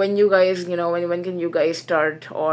when you guys when can you guys start or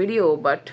video but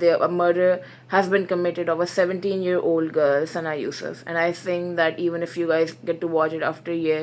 the murder has been committed of a 17-year-old girl Sana Yusuf and I think that even if you guys get to watch it after a year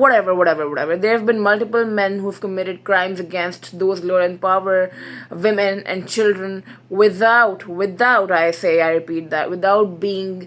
whatever. There have been multiple men who've committed crimes against those lower in power, women and children without I repeat that, without being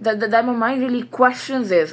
that my mind really questions is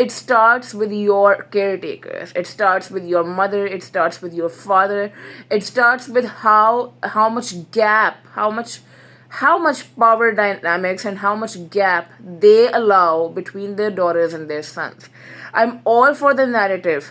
it starts with your caretakers, it starts with your mother, it starts with your father, it starts with how much gap, how much power dynamics and how much gap they allow between their daughters and their sons. I'm all for the narrative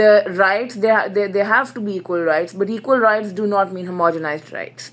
The rights they have to be equal rights, but equal rights do not mean homogenized rights.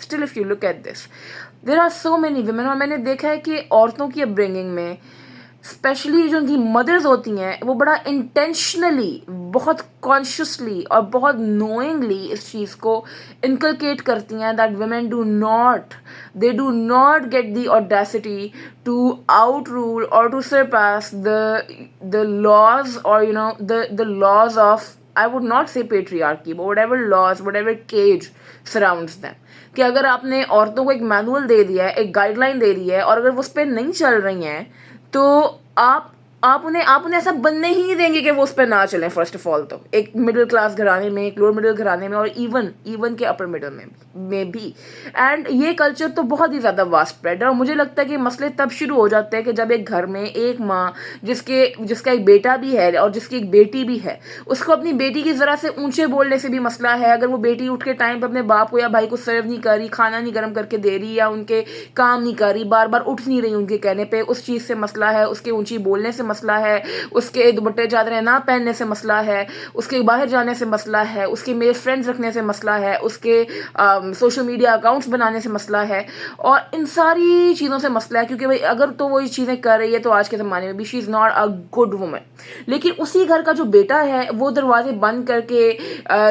Still, if you look at this, there are so many women, اور میں نے دیکھا ہے کہ عورتوں کی upbringing میں especially جو ان کی مدرز ہوتی ہیں وہ بڑا انٹینشنلی, بہت کانشیسلی اور بہت نوئنگلی اس چیز کو انکلکیٹ کرتی ہیں that women they do not get the audacity to outrule or to surpass the laws, or the laws of, I would not say patriarchy, but whatever laws, whatever cage surrounds them. کہ اگر آپ نے عورتوں کو ایک manual دے دیا ہے, ایک گائیڈ لائن دے دی ہے, اور اگر وہ اس پہ نہیں چل رہی ہیں تو آپ انہیں ایسا بننے ہی نہیں دیں گے کہ وہ اس پہ نہ چلیں. فرسٹ آف آل تو ایک مڈل کلاس گھرانے میں, ایک لوور مڈل گھرانے میں, اور ایون کے اپر مڈل میں بھی. اینڈ یہ کلچر تو بہت ہی زیادہ واسٹ اسپریڈ ہے, اور مجھے لگتا ہے کہ مسئلے تب شروع ہو جاتے ہیں کہ جب ایک گھر میں ایک ماں جس کا ایک بیٹا بھی ہے اور جس کی ایک بیٹی بھی ہے, اس کو اپنی بیٹی کی ذرا سے اونچے بولنے سے بھی مسئلہ ہے. اگر وہ بیٹی اٹھ کے ٹائم پہ اپنے باپ کو یا بھائی کو سرو نہیں کر رہی, کھانا نہیں گرم کر کے دے رہی, یا ان کے کام نہیں کر رہی, بار بار اٹھ نہیں رہی ان کے کہنے پہ, اس چیز سے مسئلہ ہے. اس کے اونچی بولنے سے مسئلہ ہے, اس کے دوپٹے چادریں نہ پہننے سے مسئلہ ہے, اس کے باہر جانے سے مسئلہ ہے, اس کے میل فرینڈز رکھنے سے مسئلہ ہے, اس کے سوشل میڈیا اکاؤنٹس بنانے سے مسئلہ ہے, اور ان ساری چیزوں سے مسئلہ ہے. کیونکہ بھائی اگر تو وہ یہ چیزیں کر رہی ہے تو آج کے زمانے میں بھی she is not a good woman. لیکن اسی گھر کا جو بیٹا ہے وہ دروازے بند کر کے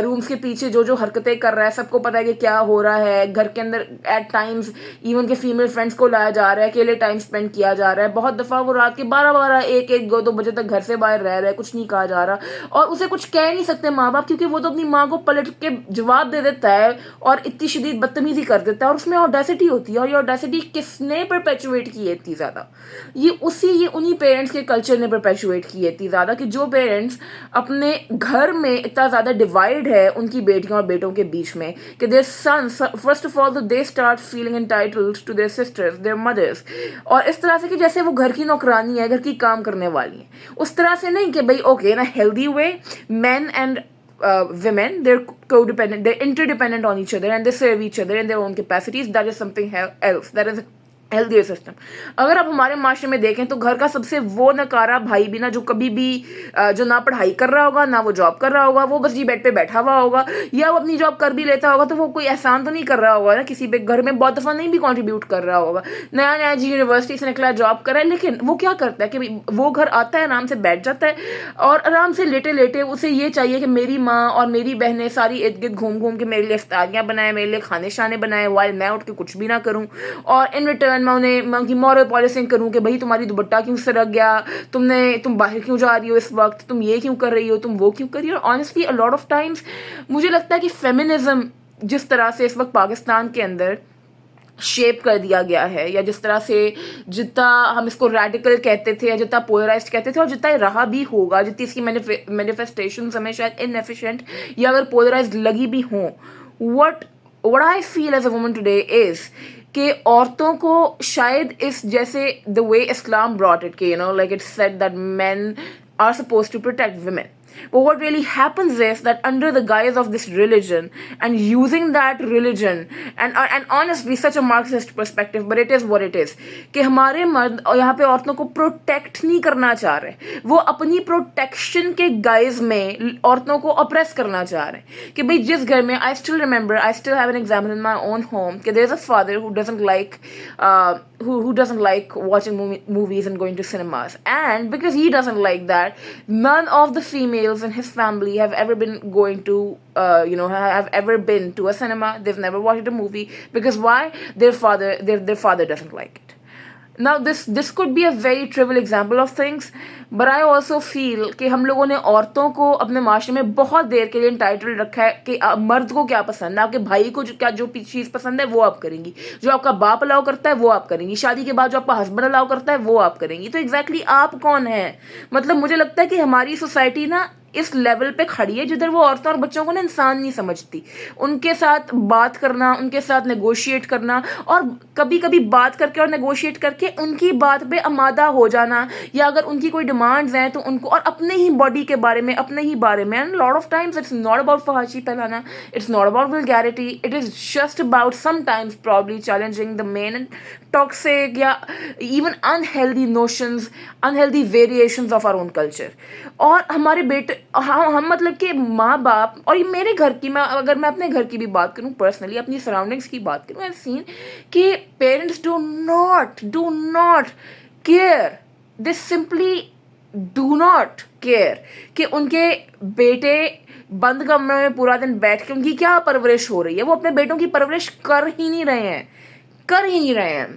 رومز کے پیچھے جو حرکتیں کر رہا ہے, سب کو پتا ہے کہ کیا ہو رہا ہے گھر کے اندر. ایٹ ٹائمز ایون کہ فیمیل فرینڈس کو لایا جا رہا ہے, اکیلے ٹائم اسپینڈ کیا جا رہا ہے. بہت دفعہ وہ رات کے 12 1 2 بجے تک گھر سے باہر رہ رہا ہے, کچھ نہیں کہا جا رہا, اور اسے کچھ کہہ نہیں سکتے ماں باپ, کیونکہ وہ تو اپنی ماں کو پلٹ کے جواب دے دیتا ہے اور اتنی شدید بدتمیزی کر دیتا ہے, اور اس میں آڈیسٹی ہوتی ہے. اور یہ آڈیسٹی کس نے پرپیچویٹ کی ہے اتنی زیادہ؟ یہ انہی پیرنٹس کے کلچر نے پرپیچویٹ کی ہے اتنی زیادہ, کہ جو پیرنٹس اپنے گھر میں اتنا زیادہ ڈیوائڈ ہے ان کی بیٹیوں اور بیٹوں کے بیچ میں, کہ their sons first of all they start feeling entitled to their sisters, their mothers, اور اس طرح سے کہ جیسے وہ گھر کی نوکرانی ہے, گھر کی کام کرنے والی ہیں. اس طرح سے نہیں کہ بھائی okay in a healthy way men and women, they're codependent, they're interdependent on each other and they serve each other in their own capacities. That is something else, that is healthier system. اگر آپ ہمارے معاشرے میں دیکھیں تو گھر کا سب سے وہ نکارا بھائی بھی نا, جو کبھی بھی جو نہ پڑھائی کر رہا ہوگا نہ وہ جاب کر رہا ہوگا, وہ بس بیڈ پہ بیٹھا ہوا ہوگا, یا وہ اپنی جاب کر بھی لیتا ہوگا تو وہ کوئی احسان تو نہیں کر رہا ہوگا نا کسی پہ, گھر میں بہت دفعہ نہیں بھی کنٹریبیوٹ کر رہا ہوگا, نیا یونیورسٹی سے نکلا جاب کر رہا ہے, لیکن وہ کیا کرتا ہے کہ وہ گھر آتا ہے, آرام سے بیٹھ جاتا ہے, اور آرام سے لیٹے اسے یہ چاہیے کہ میری ماں اور میری بہنیں ساری ارد گرد گھوم کے میرے لیے افطاریاں بنائیں, میرے لیے کھانے شانے بنائیں, وائل میں اٹھ کے کچھ بھی نہ کروں, اور ان ریٹرن میں ان کی مورل پالیسنگ کروں کہ بھائی تمہاری دوپٹہ کیوں سرک گیا, تم باہر کیوں جا رہی ہو اس وقت, تم یہ کیوں کر رہی ہو, تم وہ کیوں کر رہی ہو. Honestly a lot of times مجھے لگتا ہے کہ فیمنزم جس طرح سے اس وقت پاکستان کے اندر شیپ کر دیا گیا ہے, یا جس طرح سے جتنا ہم اس کو ریڈیکل کہتے تھے, یا جتنا پولرائزڈ کہتے تھے, اور جتنا یہ رہا بھی ہوگا, جتنی اس کی مینیفیسٹیشنز ہمیں شاید انیفیشینٹ یا اگر پولرائزڈ لگی بھی ہوں, what I feel as a woman today is کہ عورتوں کو شاید اس جیسے the way Islam brought it, کہ like it said that men are supposed to protect women. But what really happens is that under the guise of this religion and using that religion and honestly such a Marxist perspective, but it is what it is, کہ ہمارے مرد یہاں پہ عورتوں کو protect نہیں کرنا چاہ رہے, وہ اپنی پروٹیکشن کے گائز میں عورتوں کو اپریس کرنا چاہ رہے ہیں. کہ بھئی جس گھر میں I still have an example in my own home, کہ there is a father who doesn't like watching movies and going to cinemas, and because he doesn't like that, none of the females in his family have ever been going to have ever been to a cinema. They've never watched a movie because why? Their father doesn't like it. Now this could be a very trivial example of things, but I also feel کہ ہم لوگوں نے عورتوں کو اپنے معاشرے میں بہت دیر کے لیے انٹائٹل رکھا ہے کہ مرد کو کیا پسند ہے, آپ کے بھائی کو جو چیز پسند ہے وہ آپ کریں گی, جو آپ کا باپ الاؤ کرتا ہے وہ آپ کریں گی, شادی کے بعد جو آپ کا ہسبینڈ الاؤ کرتا ہے وہ آپ کریں گی. تو ایگزیکٹلی آپ کون ہیں؟ مطلب مجھے لگتا ہے کہ ہماری سوسائٹی نا اس لیول پہ کھڑی ہے جدھر وہ عورتوں اور بچوں کو نا انسان نہیں سمجھتی. ان کے ساتھ بات کرنا, ان کے ساتھ نیگوشیٹ کرنا, اور کبھی کبھی بات کر کے اور نیگوشیٹ کر کے ان کی بات پہ آمادہ ہو جانا, یا اگر ان کی کوئی ڈیمانڈز ہیں تو ان کو, اور اپنے ہی باڈی کے بارے میں, اپنے ہی بارے میں. And lot of times it's not about فحاشی پھیلانا, it's not about vulgarity, it is just about sometimes probably challenging the main and toxic یا even unhealthy notions, unhealthy variations of our own culture. اور ہمارے ہم مطلب کہ ماں باپ، اور یہ میرے گھر کی، اگر میں اپنے گھر کی بھی بات کروں، پرسنلی اپنی سراؤنڈنگس کی بات کروں، آئی ہیو سین کہ parents do not care, they simply do not care کہ ان کے بیٹے بند کمرے میں پورا دن بیٹھ کے ان کی کیا پرورش ہو رہی ہے. وہ اپنے بیٹوں کی پرورش کر ہی نہیں رہے ہیں.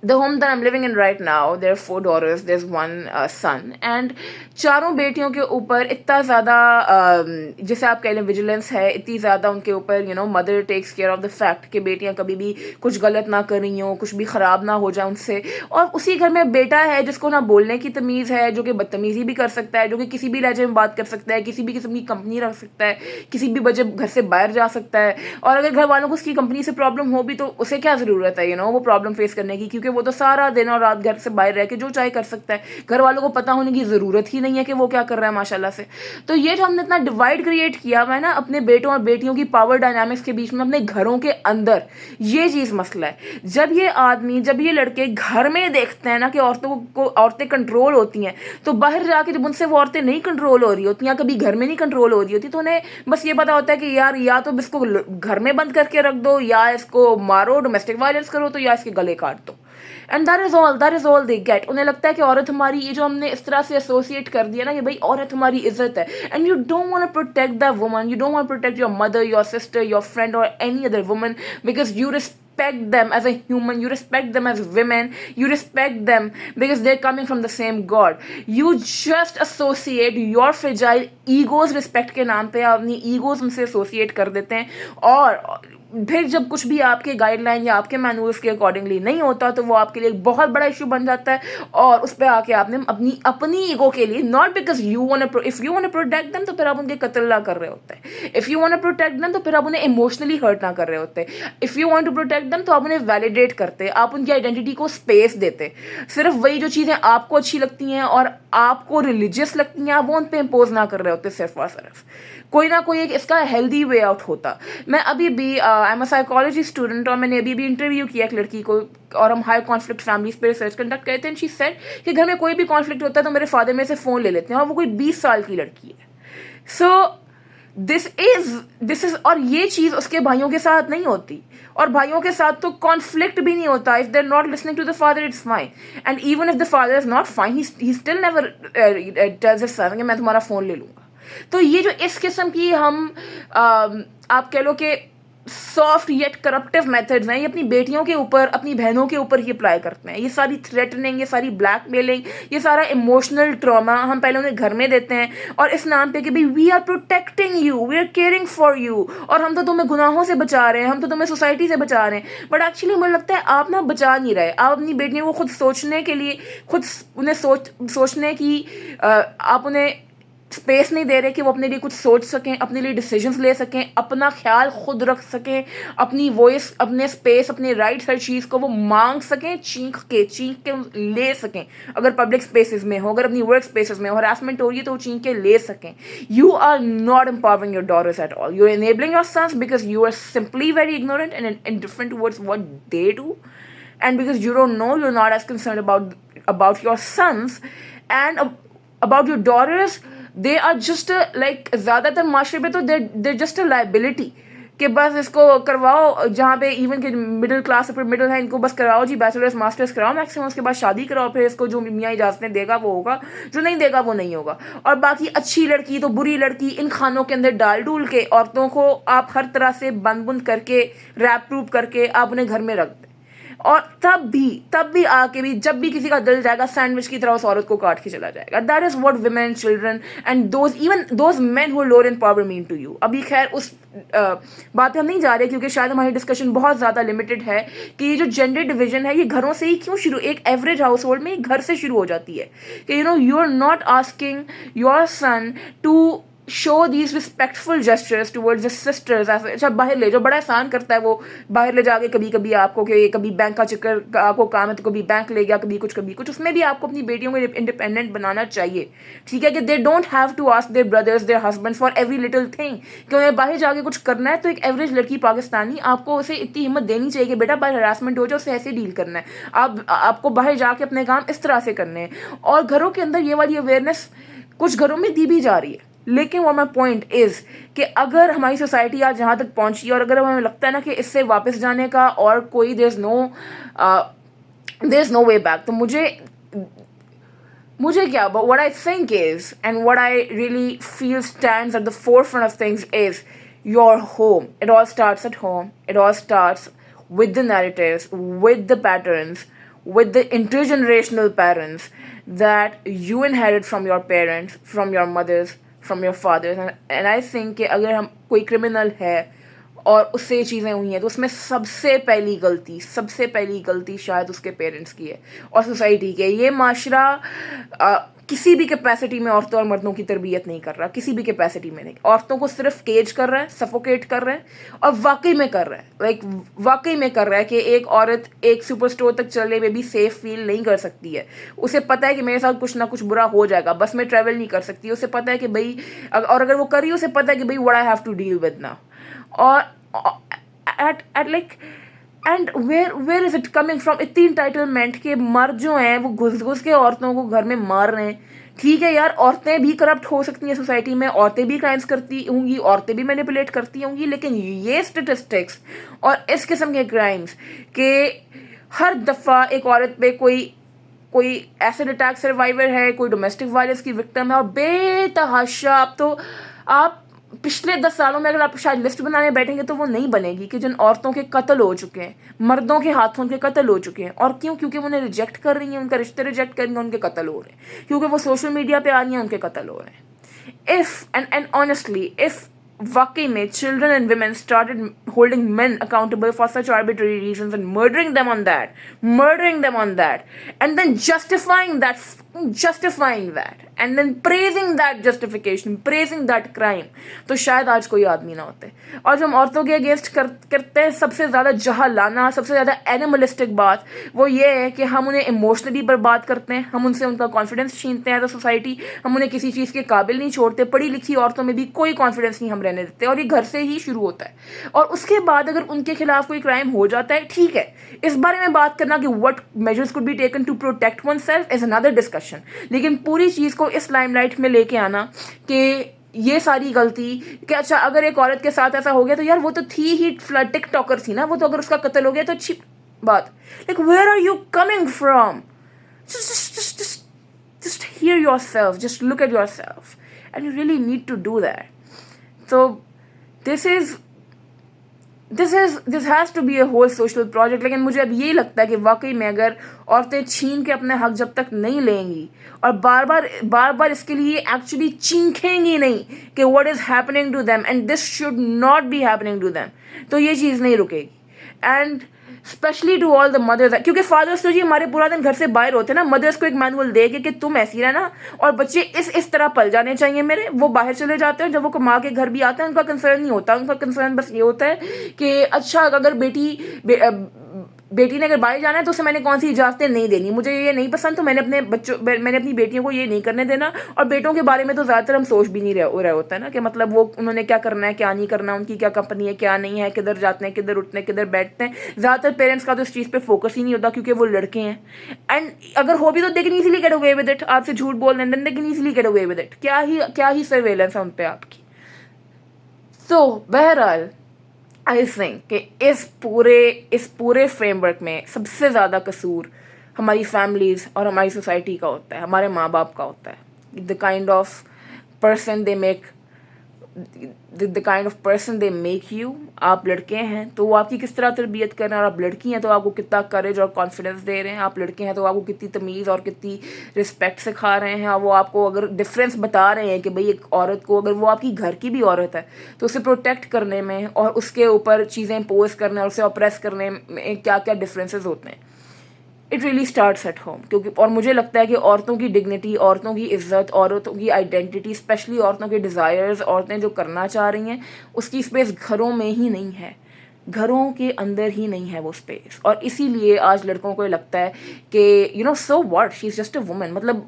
The home that I'm living in right now, there are 4 daughters, there's 1 son, and چاروں بیٹیوں کے اوپر اتنا زیادہ جسے آپ کہہ لیں ویجیلنس ہے، اتنی زیادہ ان کے اوپر mother takes care of the fact کہ بیٹیاں کبھی بھی کچھ غلط نہ کر رہی ہوں، کچھ بھی خراب نہ ہو جائے ان سے. اور اسی گھر میں بیٹا ہے جس کو نہ بولنے کی تمیز ہے، جو کہ بدتمیزی بھی کر سکتا ہے، جو کہ کسی بھی لہجے میں بات کر سکتا ہے، کسی بھی قسم کی کمپنی رکھ سکتا ہے، کسی بھی وجہ گھر سے باہر جا سکتا ہے. اور اگر گھر والوں کو اس کی کمپنی سے پرابلم ہو بھی تو اسے کیا ضرورت ہے وہ پرابلم فیس کرنے کی، کیونکہ وہ تو سارا دن اور رات گھر سے باہر رہ کے جو چاہے کر سکتا ہے. گھر والوں کو پتہ ہونے کی ضرورت ہی نہیں ہے کہ وہ کیا کر رہا ہے ماشاءاللہ سے. تو یہ جو ہم نے اتنا ڈیوائڈ کریٹ کیا ہوا ہے نا اپنے بیٹوں اور بیٹیوں کی پاور ڈائنامکس کے بیچ میں، اپنے گھروں کے اندر، یہ چیز مسئلہ ہے. جب یہ لڑکے گھر میں دیکھتے ہیں نا کہ عورتیں کنٹرول ہوتی ہیں، تو باہر جا کے جب ان سے وہ عورتیں نہیں کنٹرول ہو رہی ہوتی یا کبھی گھر میں نہیں کنٹرول ہو رہی ہوتی، تو انہیں بس یہ پتا ہوتا ہے کہ یار یا تو اس کو گھر میں بند کر کے رکھ دو، یا اس کو مارو، ڈومیسٹک وائلنس کرو، تو یا اس کے گلے کاٹ دو. And that is all they get. انہیں لگتا ہے کہ عورت ہماری، یہ جو ہم نے اس طرح سے ایسوسیٹ کر دیا نا کہ بھائی عورت ہماری عزت ہے. And you don't want to protect the woman, you don't want to protect your mother, your sister, your friend اور any other woman, because you respect them as a human, you respect them as women, you respect them because they're coming from the same God. You just associate your fragile egos respect کے نام پہ اپنی egos ان سے associate کر دیتے ہیں. اور پھر جب کچھ بھی آپ کے گائیڈ لائن یا آپ کے مینولس کے اکارڈنگلی نہیں ہوتا تو وہ آپ کے لیے ایک بہت بڑا ایشو بن جاتا ہے. اور اس پہ آ کے آپ نے اپنی ایگو کے لیے، not because you want if you want protect them, تو پھر آپ ان کے قتل نہ کر رہے ہوتے ہیں. If you want protect them تو پھر آپ انہیں ایموشنلی ہرٹ نہ کر رہے ہوتے. If you want to protect them تو آپ انہیں ویلیڈیٹ کرتے، آپ ان کی آئیڈینٹی کو اسپیس دیتے. صرف وہی جو چیزیں آپ کو اچھی لگتی ہیں اور آپ کو ریلیجیس لگتی ہیں آپ وہ ان پہ امپوز نہ کر رہے ہوتے. صرف اور صرف کوئی نہ کوئی ایک اس کا ہیلدی وے آؤٹ ہوتا. میں ابھی بھی I am a psychology student, اور میں نے ابھی بھی انٹرویو کیا ایک لڑکی کو، اور ہم ہائی کانفلکٹ فیملیز پہ ریسرچ کنڈکٹ کرتے ہیں. شی سیڈ کہ گھر میں کوئی بھی کانفلکٹ ہوتا ہے تو میرے فادر میں سے فون لے لیتے ہیں، اور وہ کوئی 20 سال کی لڑکی ہے. سو دس از اور یہ چیز اس کے بھائیوں کے ساتھ نہیں ہوتی، اور بھائیوں کے ساتھ تو کانفلکٹ بھی نہیں ہوتا. If they are not listening to the father it's fine, and even if the father is not fine he still never tells his son کہ میں تمہارا فون لے لوں گا. تو یہ جو اس قسم کی ہم آپ کہہ لو کہ سافٹ یٹ کرپٹیو میتھڈز ہیں، یہ اپنی بیٹیوں کے اوپر، اپنی بہنوں کے اوپر ہی اپلائی کرتے ہیں. یہ ساری تھریٹننگ، یہ ساری بلیک میلنگ، یہ سارا ایموشنل ٹراما ہم پہلے انہیں گھر میں دیتے ہیں، اور اس نام پہ کہ بھائی we are protecting you, we are caring for you, اور ہم تو تمہیں گناہوں سے بچا رہے ہیں، ہم تو تمہیں سوسائٹی سے بچا رہے ہیں. بٹ ایکچولی مجھے لگتا ہے آپ نا بچا نہیں رہے. آپ اپنی بیٹیوں کو خود سوچنے کے لیے، خود انہیں سوچنے کی آپ انہیں اسپیس نہیں دے رہے کہ وہ اپنے لیے کچھ سوچ سکیں، اپنے لیے ڈیسیجنس لے سکیں، اپنا خیال خود رکھ سکیں، اپنی وائس، اپنے اسپیس، اپنے رائٹس، ہر چیز کو وہ مانگ سکیں، چینخ کے لے سکیں. اگر پبلک اسپیسز میں ہو، اگر اپنی ورک اسپیسز میں ہراسمنٹ ہو رہی ہے تو وہ چینخ کے لے سکیں. You are not empowering your daughters at all. You are enabling your sons because you are simply very ignorant and indifferent towards what they do, and because you don't know, you're not as concerned about your sons and about your daughters. They are just like زیادہ تر معاشرے پہ تو they're just a liability کہ بس اس کو کرواؤ, جہاں پہ ایون کہ مڈل کلاس پر مڈل ہے ان کو بس کراؤ جی بیچلرس ماسٹرس کراؤ میکسیمم, اس کے بعد شادی کراؤ, پھر اس کو جو میاں اجازتیں دے گا وہ ہوگا, جو نہیں دے گا وہ نہیں ہوگا. اور باقی اچھی لڑکی تو بری لڑکی ان خانوں کے اندر ڈال ڈول کے عورتوں کو آپ ہر طرح سے بند کر کے ریپ روپ کر کے آپ انہیں گھر میں رکھ دیں, اور تب بھی آ کے بھی جب بھی کسی کا دل جائے گا سینڈوچ کی طرح اس عورت کو کاٹ کے چلا جائے گا. That is what women, children and those men who lower in power mean to you. ابھی خیر اس بات پہ ہم نہیں جا رہے کیونکہ شاید ہماری ڈسکشن بہت زیادہ لمیٹڈ ہے کہ یہ جو جینڈر ڈویژن ہے یہ گھروں سے ہی کیوں شروع, ایک ایوریج ہاؤس ہولڈ میں گھر سے شروع ہو جاتی ہے کہ you are not asking your son to show these respectful gestures towards his sisters. اچھا باہر لے جو, بڑا احسان کرتا ہے وہ باہر لے جا کے کبھی آپ کو کہ کبھی بینک کا چکر آپ کو کام ہے تو کبھی بینک لے گیا, کبھی کچھ. اس میں بھی آپ کو اپنی بیٹیوں کو انڈیپینڈنٹ بنانا چاہیے, ٹھیک ہے, کہ they don't have to ask their brothers, their husbands for every little thing. کہ انہیں باہر جا کے کچھ کرنا ہے تو ایک ایوریج لڑکی پاکستانی آپ کو اسے اتنی ہمت دینی چاہیے کہ بیٹا باہر ہراسمنٹ ہو جائے اسے ایسے ڈیل کرنا ہے, آپ کو باہر جا کے اپنے کام اس طرح سے کرنے ہیں. اور گھروں کے اندر یہ والی اویئرنیس کچھ گھروں میں دی بھی جا رہی ہے, لیکن what my point is کہ اگر ہماری سوسائٹی آج جہاں تک پہنچی ہے اور اگر ہمیں لگتا ہے نا کہ اس سے واپس جانے کا اور کوئی there's no way back, تو مجھے کیا but what I think is and what I really feel stands at the forefront of things is your home. It all starts at home. It all starts with the narratives, with the patterns, with the intergenerational patterns that you inherit from your parents, from your mothers, from your fathers. And I think کہ اگر ہم کوئی criminal ہے اور اس سے یہ چیزیں ہوئی ہیں تو اس میں سب سے پہلی غلطی شاید اس کے پیرنٹس کی ہے اور سوسائٹی کی ہے. یہ معاشرہ کسی بھی کیپیسٹی میں عورتوں اور مردوں کی تربیت نہیں کر رہا, کسی بھی کیپیسٹی میں نہیں. عورتوں کو صرف کیج کر رہا ہے, سفوکیٹ کر رہا ہے, اور واقعی میں کر رہا ہے کہ ایک عورت ایک سپر اسٹور تک چلنے میں بھی سیف فیل نہیں کر سکتی ہے. اسے پتہ ہے کہ میرے ساتھ کچھ نہ کچھ برا ہو جائے گا, بس میں ٹریول نہیں کر سکتی. اسے پتہ ہے کہ بھائی, اور اگر وہ کر رہی ہے اسے پتہ ہے کہ بھائی what I have to deal with now. اور at like and where is it coming from? اتنی انٹائٹلمنٹ کہ مرد جو ہیں وہ گھس کے عورتوں کو گھر میں مار رہے ہیں. ٹھیک ہے یار, عورتیں بھی کرپٹ ہو سکتی ہیں سوسائٹی میں, عورتیں بھی کرائمس کرتی ہوں گی, عورتیں بھی مینیپولیٹ کرتی ہوں گی, لیکن یہ اسٹیٹسٹکس اور اس قسم کے کرائمس کہ ہر دفعہ ایک عورت پہ کوئی ایسڈ اٹیک سروائیور ہے, کوئی ڈومیسٹک وائلنس کی وکٹم ہے, اور بے تحاشا آپ پچھلے 10 سالوں میں اگر آپ شاید لسٹ بنانے بیٹھیں گے تو وہ نہیں بنے گی کہ جن عورتوں کے قتل ہو چکے ہیں, مردوں کے ہاتھوں کے قتل ہو چکے ہیں. اور کیوں؟ کیونکہ وہ انہیں ریجیکٹ کر رہی ہیں, ان کا رشتے ریجیکٹ کر رہی ہیں, ان کے قتل ہو رہے ہیں. کیونکہ وہ سوشل میڈیا پہ آ رہی ہیں, ان کے قتل ہو رہے ہیں. And honestly, if واقعی میں children and women started holding men accountable for such arbitrary reasons and murdering them on that, and then justifying that and then praising that justification, praising that crime, تو شاید آج کوئی آدمی نہ ہوتے. اور جو ہم عورتوں کے اگینسٹ کرتے ہیں سب سے زیادہ جہالانہ, سب سے زیادہ اینیملسٹک بات وہ یہ ہے کہ ہم انہیں ایموشنلی برباد کرتے ہیں, ہم ان سے ان کا کانفیڈنس چھینتے ہیں ایز اے سوسائٹی, ہم انہیں کسی چیز کے قابل نہیں چھوڑتے. پڑھی لکھی عورتوں میں بھی کوئی کانفیڈنس نہیں ہم رہنے دیتے, اور یہ گھر سے ہی شروع ہوتا ہے. اور اس کے بعد اگر ان کے خلاف کوئی کرائم ہو جاتا ہے, ٹھیک ہے, اس بارے میں بات کرنا کہ what measures could be taken to protect oneself is another discussion. لیکن پوری چیز کو اس لائم لائٹ میں لے کے آنا کہ یہ ساری غلطی کہ اچھا اگر ایک عورت کے ساتھ ایسا ہو گیا تو یار وہ تو تھی ہی ٹک ٹاکر تھی نا, وہ تو اگر اس کا قتل ہو گیا تو اچھی بات. like where are you coming from? just hear yourself, just look at yourself, and you really need to do that. So this has to be a whole social project. لیکن مجھے اب یہی لگتا ہے کہ واقعی میں اگر عورتیں چھین کے اپنے حق جب تک نہیں لیں گی اور بار بار اس کے لیے ایکچولی چینکھیں گی نہیں کہ what is happening to them and this should not be happening to them, تو یہ چیز نہیں رکے گی. And especially to all the mothers, کیونکہ فادرس تو جی ہمارے پورا دن گھر سے باہر ہوتے ہیں نا, مدرس کو ایک مینول دے کے کہ تم ایسی رہنا اور بچے اس طرح پل جانے چاہیے میرے. وہ باہر چلے جاتے ہیں, جب وہ کما کے گھر بھی آتے ہیں ان کا کنسرن نہیں ہوتا, ان کا کنسرن بس یہ ہوتا ہے کہ اچھا اگر بیٹی نے اگر باہر جانا ہے تو اسے میں نے کون سی اجازتیں نہیں دینی, مجھے یہ نہیں پسند تو میں نے اپنی بیٹیوں کو یہ نہیں کرنے دینا. اور بیٹوں کے بارے میں تو زیادہ تر ہم سوچ بھی نہیں رہے ہوتا ہے نا کہ مطلب وہ انہوں نے کیا کرنا ہے کیا نہیں کرنا, ان کی کیا کمپنی ہے کیا نہیں ہے, کدھر جاتے ہیں کدھر اٹھتے ہیں کدھر بیٹھتے ہیں. زیادہ تر پیرنٹس کا تو اس چیز پہ فوکس ہی نہیں ہوتا کیونکہ وہ لڑکے ہیں. اینڈ اگر ہو بھی تو they can easily get away with it, آپ سے جھوٹ بول رہے ہیں they can easily get away with it. کیا ہی سرویلنس ہے ان پہ آپ کی. تو بہرحال آئی تھنک کہ اس پورے فریم ورک میں سب سے زیادہ قصور ہماری فیملیز اور ہماری سوسائٹی کا ہوتا ہے, ہمارے ماں باپ کا ہوتا ہے. the kind of person they make you. آپ لڑکے ہیں تو وہ آپ کی کس طرح تربیت کر رہے ہیں, اور آپ لڑکی ہیں تو آپ کو کتنا کریج اور کانفیڈنس دے رہے ہیں. آپ لڑکے ہیں تو آپ کو کتنی تمیز اور کتنی رسپیکٹ سکھا رہے ہیں, اور وہ آپ کو اگر ڈفرینس بتا رہے ہیں کہ بھئی ایک عورت کو اگر وہ آپ کی گھر کی بھی عورت ہے تو اسے پروٹیکٹ کرنے میں اور اس کے اوپر چیزیں امپوز کرنے اور اسے اپریس کرنے میں کیا کیا ڈفرینسز ہوتے ہیں. It really starts at home. کیونکہ اور مجھے لگتا ہے کہ عورتوں کی ڈگنیٹی, عورتوں کی عزت, عورتوں کی آئیڈینٹی, اسپیشلی عورتوں کے ڈیزائرز, عورتیں جو کرنا چاہ رہی ہیں اس کی اسپیس گھروں میں ہی نہیں ہے, گھروں کے اندر ہی نہیں ہے وہ اسپیس. اور اسی لیے آج لڑکوں کو یہ لگتا ہے کہ so what, she is just a woman. مطلب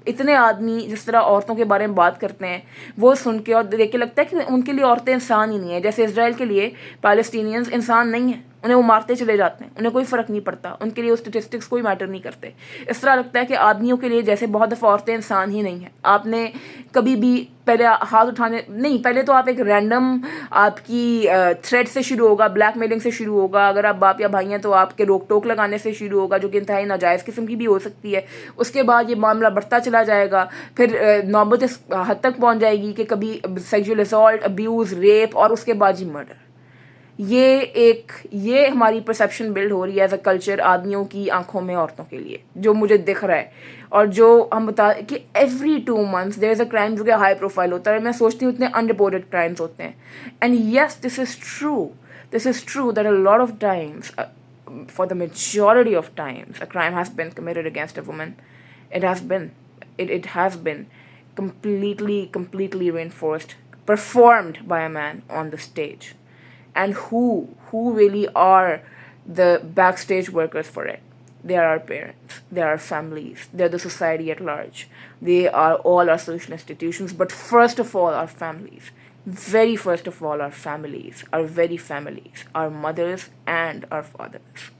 اتنے آدمی جس طرح عورتوں کے بارے میں بات کرتے ہیں وہ سن کے اور دیکھ کے لگتا ہے کہ ان کے لیے عورتیں انسان ہی نہیں ہیں. جیسے اسرائیل کے لیے پیلسٹینینز انسان نہیں ہیں, انہیں وہ مارتے چلے جاتے ہیں, انہیں کوئی فرق نہیں پڑتا, ان کے لیے وہ اسٹیٹسٹکس کوئی میٹر نہیں کرتے. اس طرح لگتا ہے کہ آدمیوں کے لیے جیسے بہت دفعہ عورتیں انسان ہی نہیں ہیں. آپ نے کبھی بھی پہلے ہاتھ اٹھانے نہیں, پہلے تو آپ ایک رینڈم آپ کی تھریٹ سے شروع ہوگا, بلیک میلنگ سے شروع ہوگا, اگر آپ باپ یا بھائی ہیں تو آپ کے روک ٹوک لگانے سے شروع ہوگا جو کہ انتہائی ناجائز قسم کی بھی ہو سکتی ہے. اس کے بعد یہ معاملہ بڑھتا چلا جائے گا, پھر نوبت اس حد تک پہنچ جائے گی کہ کبھی سیکشول اسالٹ, ابیوز, ریپ, اور اس کے بعد ہی مرڈر. یہ ہماری پرسیپشن بلڈ ہو رہی ہے ایز اے کلچر آدمیوں کی آنکھوں میں عورتوں کے لیے, جو مجھے دکھ رہا ہے. اور جو ہم بتا کہ every 2 months there is a crime جو کہ ہائی پروفائل ہوتا ہے. میں سوچتی ہوں اتنے ان رپورٹڈ کرائمس ہوتے ہیں. And yes, this is true that a lot of Times, for the majority of Times, a crime has been committed against a woman. It has been completely reinforced, performed by a man on the stage. And who really are the backstage workers for it? They are our parents, they are our families, they are the society at large, they are all our social institutions, but first of all our families, very first of all our families, our very families, our mothers and our fathers.